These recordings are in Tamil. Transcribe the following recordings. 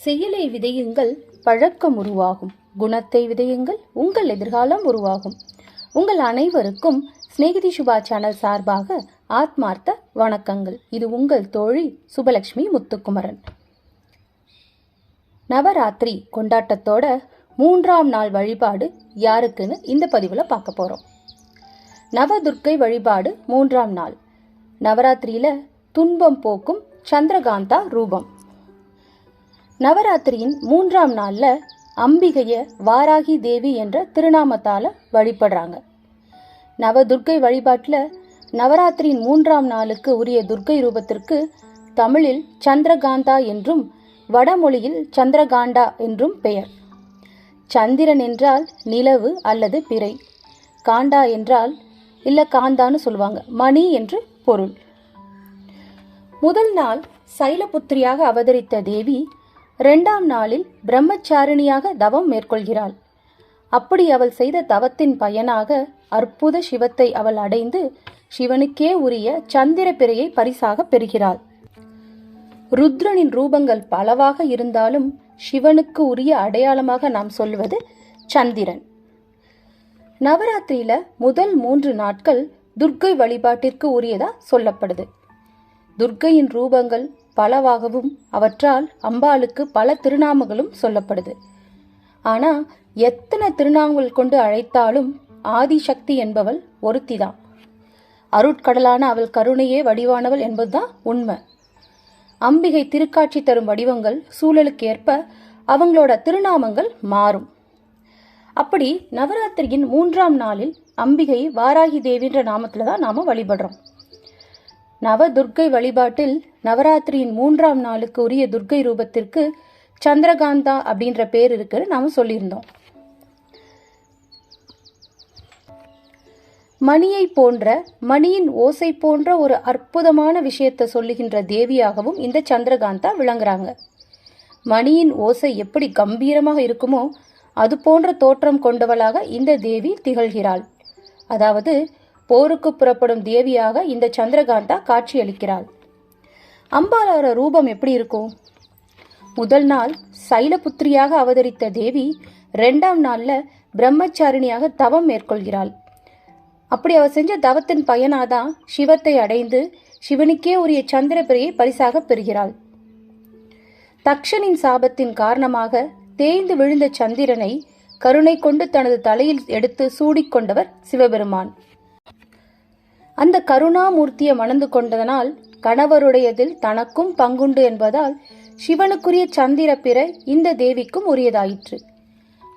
செயலை விதையுங்கள், பழக்கம் உருவாகும். குணத்தை விதையுங்கள், உங்கள் எதிர்காலம் உருவாகும். உங்கள் அனைவருக்கும் ஸ்நேகிதி சுபா சேனல் சார்பாக ஆத்மார்த்த வணக்கங்கள். இது உங்கள் தோழி சுபலட்சுமி முத்துக்குமரன். நவராத்திரி கொண்டாட்டத்தோட 3ஆம் நாள் வழிபாடு யாருக்குன்னு இந்த பதிவில் பார்க்க போகிறோம். நவதுர்க்கை வழிபாடு 3ஆம் நாள். நவராத்திரியில் துன்பம் போக்கும் சந்திரகாந்தா ரூபம். நவராத்திரியின் 3ஆம் நாளில் அம்பிகையை வாராகி தேவி என்ற திருநாமத்தால் வழிபடுறாங்க. நவதுர்க்கை வழிபாட்டில் நவராத்திரியின் 3ஆம் நாளுக்கு உரிய துர்க்கை ரூபத்திற்கு தமிழில் சந்திரகாந்தா என்றும் வடமொழியில் சந்திரகாண்டா என்றும் பெயர். சந்திரன் என்றால் நிலவு அல்லது பிறை, காண்டா என்றால் காந்தான்னு சொல்லுவாங்க, மணி என்று பொருள். முதல் நாள் சைலபுத்திரியாக அவதரித்த தேவி 2ஆம் நாளில் பிரம்மச்சாரிணியாக தவம் மேற்கொள்கிறாள். அப்படி அவள் செய்த தவத்தின் பயனாக அற்புத சிவத்தை அவள் அடைந்து சிவனுக்கே உரிய சந்திர பிறையை பரிசாக பெறுகிறாள். ருத்ரனின் ரூபங்கள் பலவாக இருந்தாலும் சிவனுக்கு உரிய அடையாளமாக நாம் சொல்வது சந்திரன். நவராத்திரியில முதல் 3 நாட்கள் துர்க்கை வழிபாட்டிற்கு உரியதா சொல்லப்படுது. துர்க்கையின் ரூபங்கள் பலவாகவும் அவற்றால் அம்பாளுக்கு பல திருநாமங்களும் சொல்லப்படுது. ஆனா எத்தனை திருநாமங்கள் கொண்டு அழைத்தாலும் ஆதிசக்தி என்பவள் ஒருத்திதான். அருட்கடலான அவள் கருணையே வடிவானவள் என்பதுதான் உண்மை. அம்பிகை திருக்காட்சி தரும் வடிவங்கள் சூழலுக்கு ஏற்ப அவங்களோட திருநாமங்கள் மாறும். அப்படி நவராத்திரியின் 3ஆம் நாளில் அம்பிகை வாராகி தேவின்ற நாமத்துல தான் நாம வழிபடுறோம். நவதுர்க்கை வழிபாட்டில் நவராத்திரியின் 3ஆம் நாளுக்கு உரிய துர்க்கை ரூபத்திற்கு சந்திரகாந்தா அப்படின்ற பேர் இருக்குன்னு நாம சொல்லியிருந்தோம். மணியை போன்ற, மணியின் ஓசை போன்ற ஒரு அற்புதமான விஷயத்தை சொல்லுகின்ற தேவியாகவும் இந்த சந்திரகாந்தா விளங்குறாங்க. மணியின் ஓசை எப்படி கம்பீரமாக இருக்குமோ அது போன்ற தோற்றம் கொண்டவளாக இந்த தேவி திகழ்கிறாள். அதாவது போருக்கு புறப்படும் தேவியாக இந்த சந்திரகாந்தா காட்சியளிக்கிறாள். அம்பாளோட ரூபம் எப்படி இருக்கும்? முதல் நாள் சைலபுத்திரியாக அவதரித்த தேவி 2ஆம் நாள்ல பிரம்மச்சாரிணியாக தவம் மேற்கொள்கிறாள். அப்படி அவ செஞ்ச தவத்தின் பயனாதான் சிவத்தை அடைந்து சிவனுக்கே உரிய சந்திர பிறையை பரிசாக பெறுகிறாள். தக்ஷனின் சாபத்தின் காரணமாக தேய்ந்து விழுந்த சந்திரனை கருணை கொண்டு தனது தலையில் எடுத்து சூடிக்கொண்டவர் சிவபெருமான். அந்த கருணாமூர்த்தியை மணந்து கொண்டதனால் கணவருடையதில் தனக்கும் பங்குண்டு என்பதால் சிவனுக்குரிய சந்திர பிறை இந்த தேவிக்கும் உரியதாயிற்று.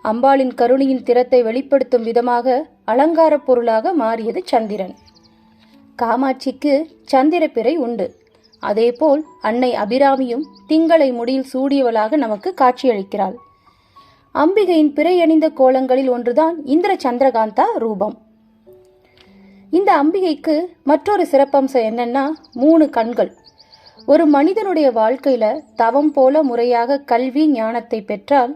அம்பாளின் கருணையின் திறத்தை வெளிப்படுத்தும் விதமாக அலங்கார பொருளாக மாறியது சந்திரன். காமாட்சிக்கு சந்திர பிறை உண்டு. அதேபோல் அன்னை அபிராமியும் திங்களை முடியில் சூடியவளாக நமக்கு காட்சியளிக்கிறாள். அம்பிகையின் பிறை அணிந்த கோலங்களில் ஒன்றுதான் இந்திர சந்திரகாந்தா ரூபம். இந்த அம்பிகைக்கு மற்றொரு சிறப்பம்சம் என்னன்னா 3 கண்கள். ஒரு மனிதனுடைய வாழ்க்கையில தவம் போல முறையாக கல்வி ஞானத்தை பெற்றால்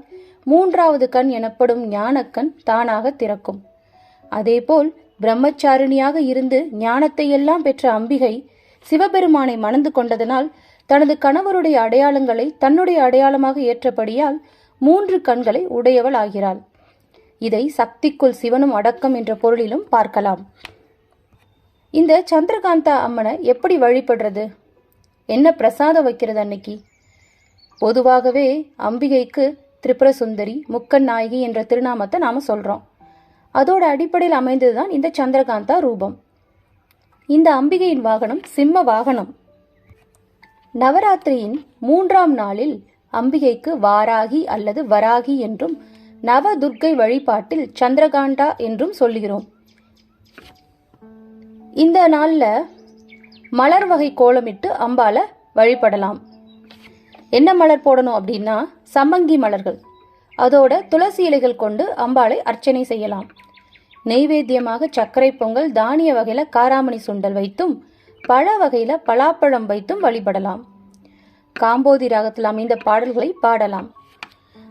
3ஆவது கண் எனப்படும் ஞானக்கண் தானாக திறக்கும். அதேபோல் பிரம்மச்சாரிணியாக இருந்து ஞானத்தை எல்லாம் பெற்ற அம்பிகை சிவபெருமானை மணந்து கொண்டதனால் தனது கணவருடைய அடையாளங்களை தன்னுடைய அடையாளமாக ஏற்றபடியால் 3 கண்களை உடையவள் ஆகிறாள். இதை சக்திக்குள் சிவனும் அடக்கம் என்ற பொருளிலும் பார்க்கலாம். இந்த சந்திரகாந்தா அம்மனை எப்படி வழிபடுறது? என்ன பிரசாதம் வைக்கிறது அன்னைக்கு? பொதுவாகவே அம்பிகைக்கு திரிபுர சுந்தரி, முக்கன் நாயகி என்ற திருநாமத்தை நாம சொல்றோம். அதோட அடிப்படையில் அமைந்ததுதான் இந்த சந்திரகாந்தா ரூபம். இந்த அம்பிகையின் வாகனம் சிம்ம வாகனம். நவராத்திரியின் 3ஆம் நாளில் அம்பிகைக்கு வாராகி அல்லது வராகி என்றும் நவதுர்க்கை வழிபாட்டில் சந்திரகாண்டா என்றும் சொல்லுகிறோம். இந்த நாள்ல மலர் வகை கோலமிட்டு அம்பாளை வழிபடலாம். என்ன மலர் போடணும் அப்படின்னா சம்மங்கி மலர்கள், அதோட துளசி இலைகள் கொண்டு அம்பாளை அர்ச்சனை செய்யலாம். நெய்வேத்தியமாக சர்க்கரை பொங்கல், தானிய வகையில காராமணி சுண்டல் வைத்தும் பழ வகையில பலாப்பழம் வைத்தும் வழிபடலாம். காம்போதி ராகத்தில் அமைந்த பாடல்களை பாடலாம்.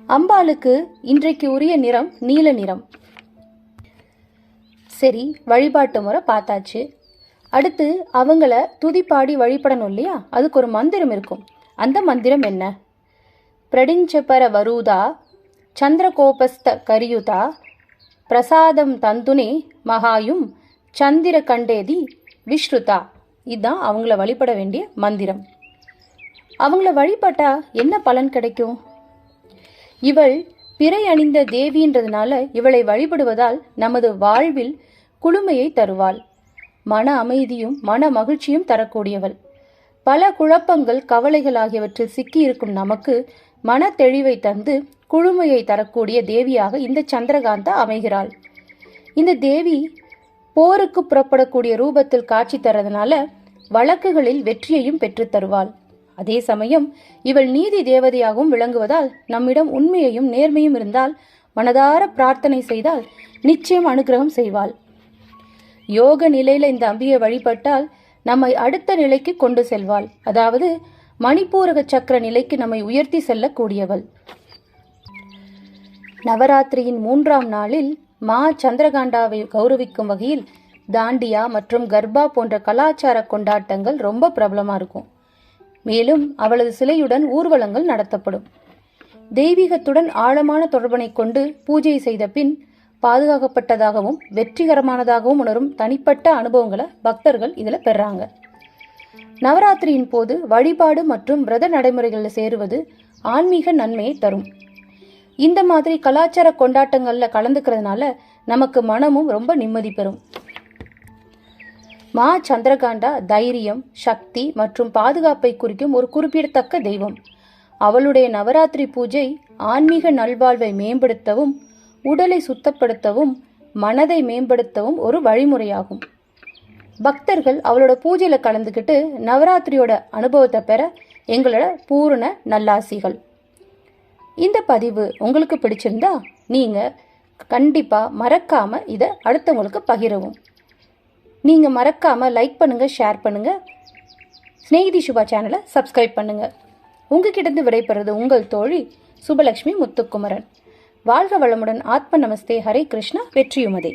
அம்பாளுக்கு இன்றைக்கு உரிய நிறம் நீல நிறம். சரி, வழிபாட்டு முறை பார்த்தாச்சு. அடுத்து அவங்கள துதிப்பாடி வழிபடணும் இல்லையா? அதுக்கு ஒரு மந்திரம் இருக்கும். அந்த மந்திரம் என்ன? பிரடிஞ்சபர வரூதா சந்திரகோபஸ்த கரியுதா பிரசாதம் தந்துனே மகாயும் சந்திர கண்டேதி விஸ்ருதா. இதுதான் அவங்கள வழிபட வேண்டிய மந்திரம். அவங்கள வழிபட்டா என்ன பலன் கிடைக்கும்? இவள் பிறை அணிந்த தேவின்றதுனால இவளை வழிபடுவதால் நமது வாழ்வில் குளுமையை தருவாள். மன அமைதியும் மன மகிழ்ச்சியும் தரக்கூடியவள். பல குழப்பங்கள் கவலைகள் ஆகியவற்றில் சிக்கியிருக்கும் நமக்கு மன தெளிவை தந்து குளுமையை தரக்கூடிய தேவியாக இந்த சந்திரகாந்தா அமைகிறாள். இந்த தேவி போருக்கு புறப்படக்கூடிய ரூபத்தில் காட்சி தரதுனால வழக்குகளில் வெற்றியையும் பெற்று தருவாள். அதே சமயம் இவள் நீதி தேவதையாகவும் விளங்குவதால் நம்மிடம் உண்மையையும் நேர்மையும் இருந்தால் மனதார பிரார்த்தனை செய்தால் நிச்சயம் அனுகிரகம் செய்வாள். யோக நிலையில இந்த அம்பியை வழிபட்டால் நம்மை அடுத்த நிலைக்கு கொண்டு செல்வாள். அதாவது மணிப்பூரக சக்கர நிலைக்கு நம்மை உயர்த்தி செல்லக்கூடியவள். நவராத்திரியின் 3ஆம் நாளில் மா சந்திரகாண்டாவை கௌரவிக்கும் வகையில் தாண்டியா மற்றும் கர்பா போன்ற கலாச்சார கொண்டாட்டங்கள் ரொம்ப பிரபலமா இருக்கும். மேலும் அவளது சிலையுடன் ஊர்வலங்கள் நடத்தப்படும். தெய்வீகத்துடன் ஆழமான தொடர்பனை கொண்டு பூஜை செய்த பின் பாதுகாக்கப்பட்டதாகவும் வெற்றிகரமானதாகவும் உணரும் தனிப்பட்ட அனுபவங்களை பக்தர்கள் இதில் பெறாங்க. நவராத்திரியின் போது வழிபாடு மற்றும் விரத நடைமுறைகளில் சேருவது ஆன்மீக நன்மையை தரும். இந்த மாதிரி கலாச்சார கொண்டாட்டங்கள்ல கலந்துக்கிறதுனால நமக்கு மனமும் ரொம்ப நிம்மதி பெறும். மா சந்திரகாண்டா தைரியம், சக்தி மற்றும் பாதுகாப்பை குறிக்கும் ஒரு குறிப்பிடத்தக்க தெய்வம். அவளுடைய நவராத்திரி பூஜை ஆன்மீக நல்வாழ்வை மேம்படுத்தவும் உடலை சுத்தப்படுத்தவும் மனதை மேம்படுத்தவும் ஒரு வழிமுறையாகும். பக்தர்கள் அவளோட பூஜையில கலந்துக்கிட்டு நவராத்திரியோட அனுபவத்தை பெற எங்களோட பூரண நல்லாசிகள். இந்த பதிவு உங்களுக்கு பிடிச்சிருந்தா நீங்க கண்டிப்பா மறக்காம இதை அடுத்தவங்களுக்கு பகிரவும். நீங்க மறக்காம லைக் பண்ணுங்க, ஷேர் பண்ணுங்க, ஸ்நேகிதி சுபா சேனலை சப்ஸ்கிரைப் பண்ணுங்க. உங்ககிட்ட விடைபெறுவது உங்கள் தோழி சுபலட்சுமி முத்துக்குமரன். வாழ்க வளமுடன். ஆத்ம நமஸ்தே. ஹரே கிருஷ்ணா. வெற்றியுமதே.